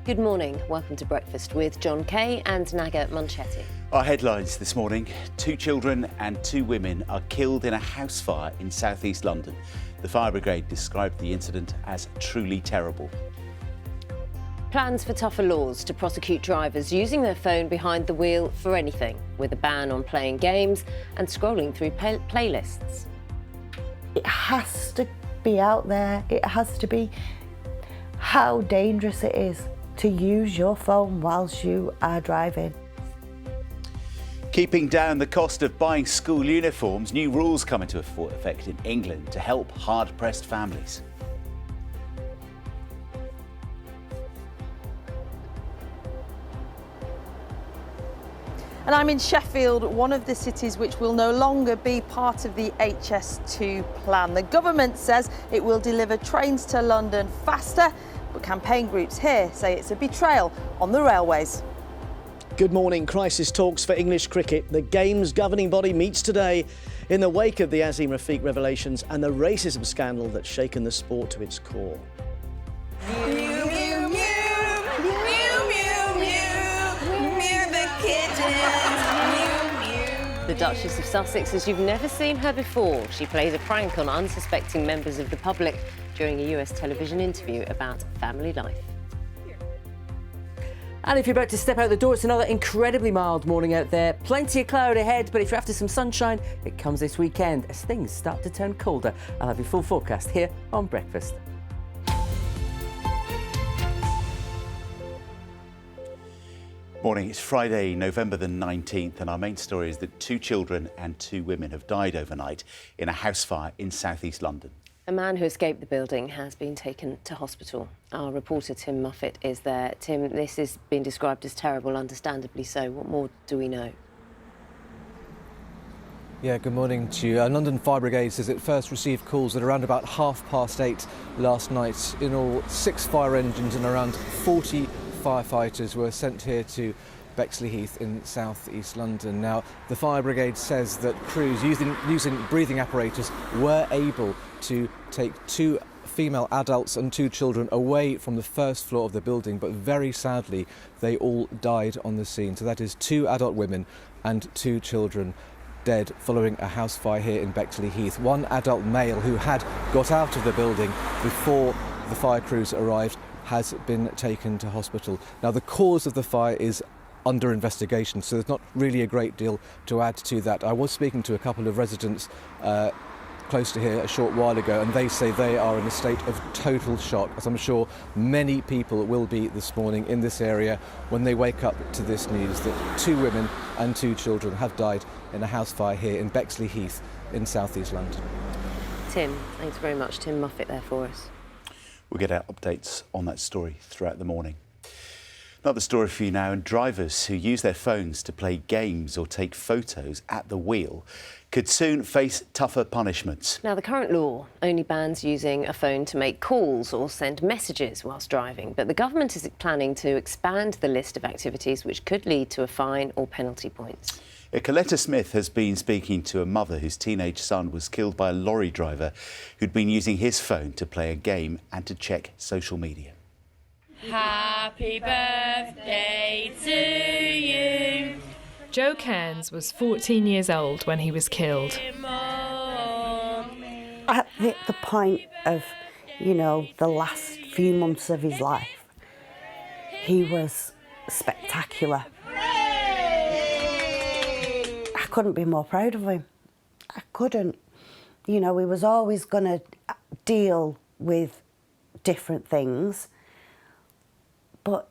Good morning. Welcome to Breakfast with John Kay and Naga Munchetti. Our headlines this morning: 2 children and 2 women are killed in a house fire in south-east London. The fire brigade described the incident as truly terrible. Plans for tougher laws to prosecute drivers using their phone behind the wheel for anything, with a ban on playing games and scrolling through playlists. It has to be out there. It has to be how dangerous it is to use your phone whilst you are driving. Keeping down the cost of buying school uniforms, new rules come into effect in England to help hard-pressed families. And I'm in Sheffield, one of the cities which will no longer be part of the HS2 plan. The government says it will deliver trains to London faster, but campaign groups here say it's a betrayal on the railways. Good morning. Crisis talks for English cricket. The game's governing body meets today in the wake of the Azim Rafiq revelations and the racism scandal that's shaken the sport to its core. The Duchess of Sussex, as you've never seen her before. She plays a prank on unsuspecting members of the public during a US television interview about family life. And if you're about to step out the door, it's another incredibly mild morning out there. Plenty of cloud ahead, but if you're after some sunshine, it comes this weekend as things start to turn colder. I'll have your full forecast here on Breakfast. Morning, it's Friday, November the 19th, and our main story is that 2 children and 2 women have died overnight in a house fire in south-east London. A man who escaped the building has been taken to hospital. Our reporter Tim Muffet is there. Tim, this has been described as terrible, understandably so. What more do we know? Yeah, good morning to you. London Fire Brigade says it first received calls at around about 8:30 last night. In all, 6 fire engines and around 40 firefighters were sent here to Bexleyheath in south-east London. Now, the fire brigade says that crews using breathing apparatus were able to take 2 female adults and 2 children away from the first floor of the building, but very sadly they all died on the scene. So that is 2 adult women and 2 children dead following a house fire here in Bexleyheath. 1 adult male who had got out of the building before the fire crews arrived has been taken to hospital. Now, the cause of the fire is under investigation, so there's not really a great deal to add to that. I was speaking to a couple of residents close to here a short while ago, and they say they are in a state of total shock, as I'm sure many people will be this morning in this area when they wake up to this news that 2 women and 2 children have died in a house fire here in Bexleyheath in south-east London. Tim, thanks very much. Tim Muffet there for us. We'll get our updates on that story throughout the morning. Another story for you now, and drivers who use their phones to play games or take photos at the wheel could soon face tougher punishments. Now, the current law only bans using a phone to make calls or send messages whilst driving, but the government is planning to expand the list of activities which could lead to a fine or penalty points. Coletta Smith has been speaking to a mother whose teenage son was killed by a lorry driver who'd been using his phone to play a game and to check social media. Happy birthday to you. Joe Cairns was 14 years old when he was killed. At the point of, the last few months of his life, he was spectacular. I couldn't be more proud of him. I couldn't. He was always going to deal with different things, but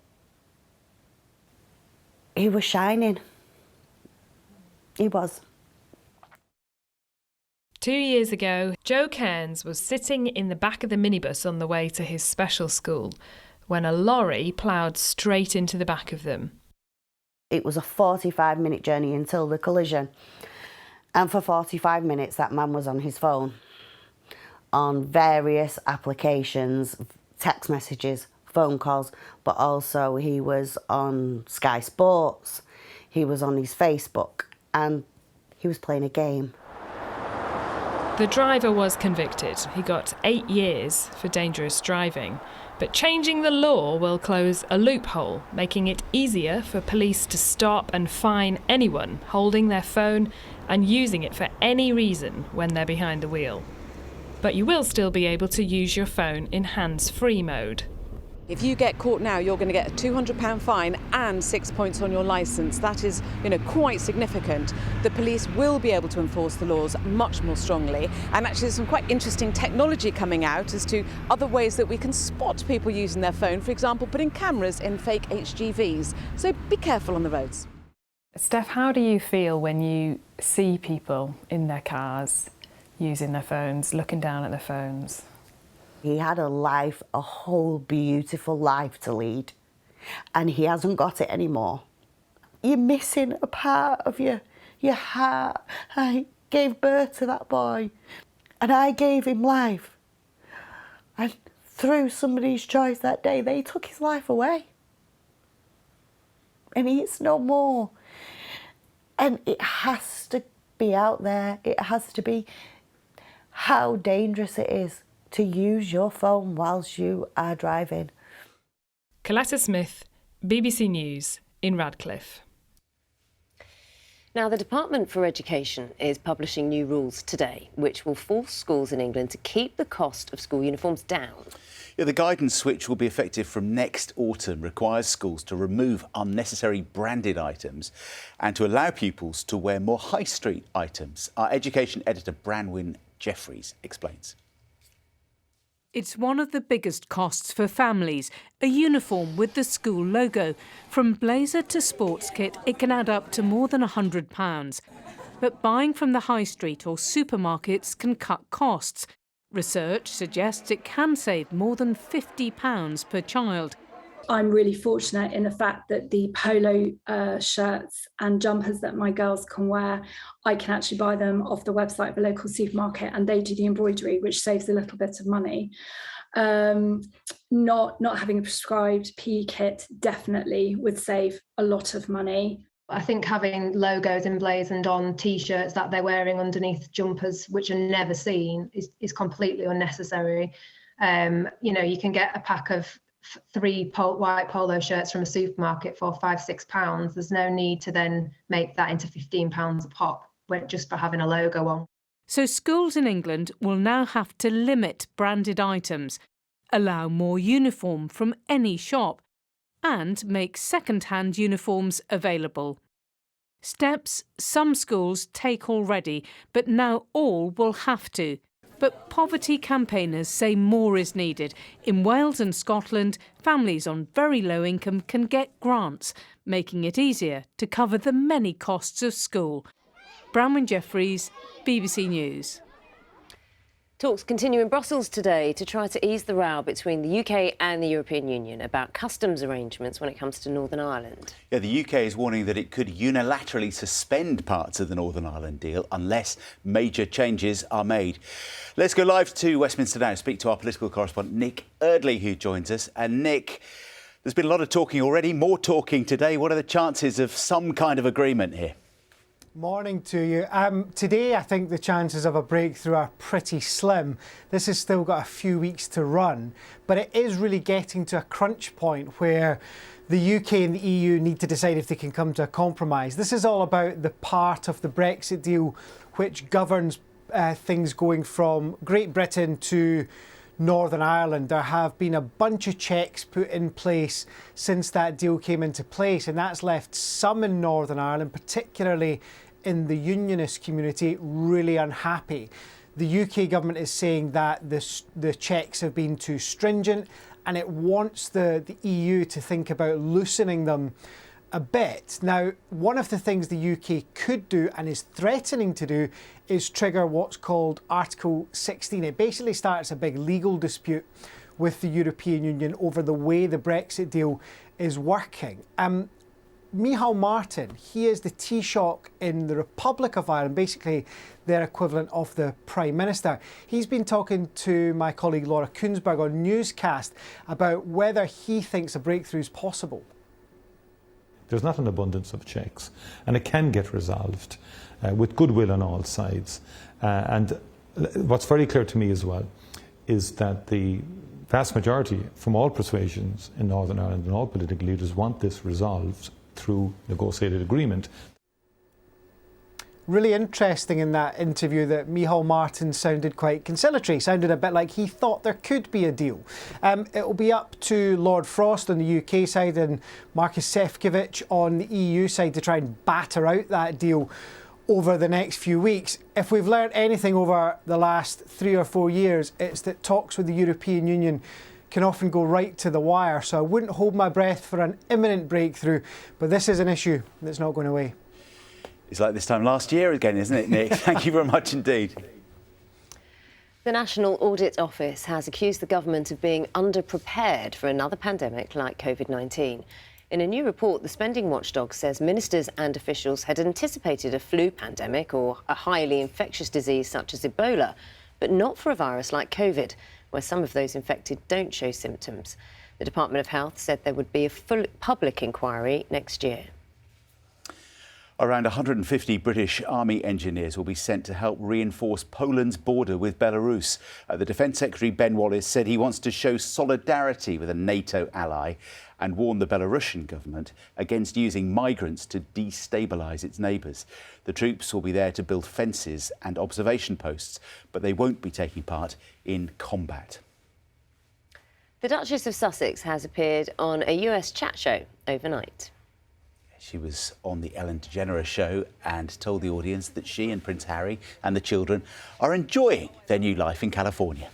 he was shining. He was. 2 years ago, Joe Cairns was sitting in the back of the minibus on the way to his special school when a lorry ploughed straight into the back of them. It was a 45-minute journey until the collision. And for 45 minutes, that man was on his phone, on various applications, text messages, phone calls, but also he was on Sky Sports, he was on his Facebook, and he was playing a game. The driver was convicted. He got 8 years for dangerous driving. But changing the law will close a loophole, making it easier for police to stop and fine anyone holding their phone and using it for any reason when they're behind the wheel. But you will still be able to use your phone in hands-free mode. If you get caught now, you're going to get a £200 fine and 6 points on your licence. That is, quite significant. The police will be able to enforce the laws much more strongly. And actually, there's some quite interesting technology coming out as to other ways that we can spot people using their phone. For example, putting cameras in fake HGVs. So be careful on the roads. Steph, how do you feel when you see people in their cars using their phones, looking down at their phones? He had a life, a whole beautiful life to lead, and he hasn't got it anymore. You're missing a part of your heart. I gave birth to that boy, and I gave him life. And through somebody's choice that day, they took his life away. And he's no more. And it has to be out there. It has to be how dangerous it is to use your phone whilst you are driving. Coletta Smith, BBC News in Radcliffe. Now, the Department for Education is publishing new rules today, which will force schools in England to keep the cost of school uniforms down. Yeah, the guidance, which will be effective from next autumn, requires schools to remove unnecessary branded items and to allow pupils to wear more high street items. Our education editor, Branwyn Jeffries, explains. It's one of the biggest costs for families, a uniform with the school logo. From blazer to sports kit, it can add up to more than £100. But buying from the high street or supermarkets can cut costs. Research suggests it can save more than £50 per child. I'm really fortunate in the fact that the polo shirts and jumpers that my girls can wear, I can actually buy them off the website of a local supermarket, and they do the embroidery, which saves a little bit of money. Not having a prescribed PE kit definitely would save a lot of money. I think having logos emblazoned on T-shirts that they're wearing underneath jumpers, which are never seen, is completely unnecessary. You can get a pack of 3 white polo shirts from a supermarket for £5-6. There's no need to then make that into £15 a pop just for having a logo on. So schools in England will now have to limit branded items, allow more uniform from any shop, and make second-hand uniforms available. Steps some schools take already, but now all will have to. But poverty campaigners say more is needed. In Wales and Scotland, families on very low income can get grants, making it easier to cover the many costs of school. Branwyn Jeffries, BBC News. Talks continue in Brussels today to try to ease the row between the UK and the European Union about customs arrangements when it comes to Northern Ireland. Yeah, the UK is warning that it could unilaterally suspend parts of the Northern Ireland deal unless major changes are made. Let's go live to Westminster now and speak to our political correspondent Nick Eardley, who joins us. And Nick, there's been a lot of talking already, more talking today. What are the chances of some kind of agreement here? Morning to you. Today, I think the chances of a breakthrough are pretty slim. This has still got a few weeks to run, but it is really getting to a crunch point where the UK and the EU need to decide if they can come to a compromise. This is all about the part of the Brexit deal which governs things going from Great Britain to Northern Ireland. There have been a bunch of checks put in place since that deal came into place, and that's left some in Northern Ireland, particularly in the unionist community, really unhappy. The UK government is saying that the checks have been too stringent, and it wants the EU to think about loosening them a bit. Now, one of the things the UK could do and is threatening to do is trigger what's called Article 16. It basically starts a big legal dispute with the European Union over the way the Brexit deal is working. Micheál Martin, he is the Taoiseach in the Republic of Ireland, basically their equivalent of the Prime Minister. He's been talking to my colleague Laura Kunsberg on Newscast about whether he thinks a breakthrough is possible. There's not an abundance of checks, and it can get resolved with goodwill on all sides. And what's very clear to me as well is that the vast majority from all persuasions in Northern Ireland and all political leaders want this resolved through negotiated agreement. Really interesting in that interview that Micheál Martin sounded quite conciliatory, sounded a bit like he thought there could be a deal. It'll be up to Lord Frost on the UK side and Marcus Sefcovic on the EU side to try and batter out that deal over the next few weeks. If we've learned anything over the last 3 or 4 years, it's that talks with the European Union can often go right to the wire. So I wouldn't hold my breath for an imminent breakthrough, but this is an issue that's not going away. It's like this time last year again, isn't it, Nick? Thank you very much indeed. The National Audit Office has accused the government of being underprepared for another pandemic like COVID-19. In a new report, the spending watchdog says ministers and officials had anticipated a flu pandemic or a highly infectious disease such as Ebola, but not for a virus like COVID, where some of those infected don't show symptoms. The Department of Health said there would be a full public inquiry next year. Around 150 British Army engineers will be sent to help reinforce Poland's border with Belarus. The Defence Secretary Ben Wallace said he wants to show solidarity with a NATO ally and warn the Belarusian government against using migrants to destabilise its neighbours. The troops will be there to build fences and observation posts, but they won't be taking part in combat. The Duchess of Sussex has appeared on a US chat show overnight. She was on the Ellen DeGeneres show and told the audience that she and Prince Harry and the children are enjoying their new life in California.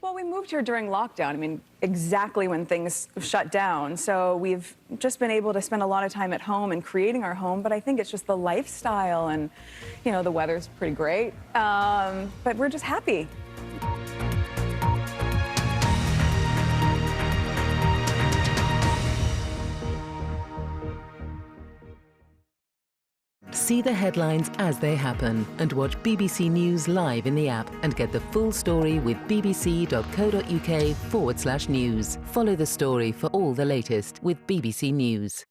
Well, we moved here during lockdown. I mean, exactly when things shut down. So we've just been able to spend a lot of time at home and creating our home. But I think it's just the lifestyle and, you know, the weather's pretty great. But we're just happy. See the headlines as they happen and watch BBC News live in the app and get the full story with bbc.co.uk/news. Follow the story for all the latest with BBC News.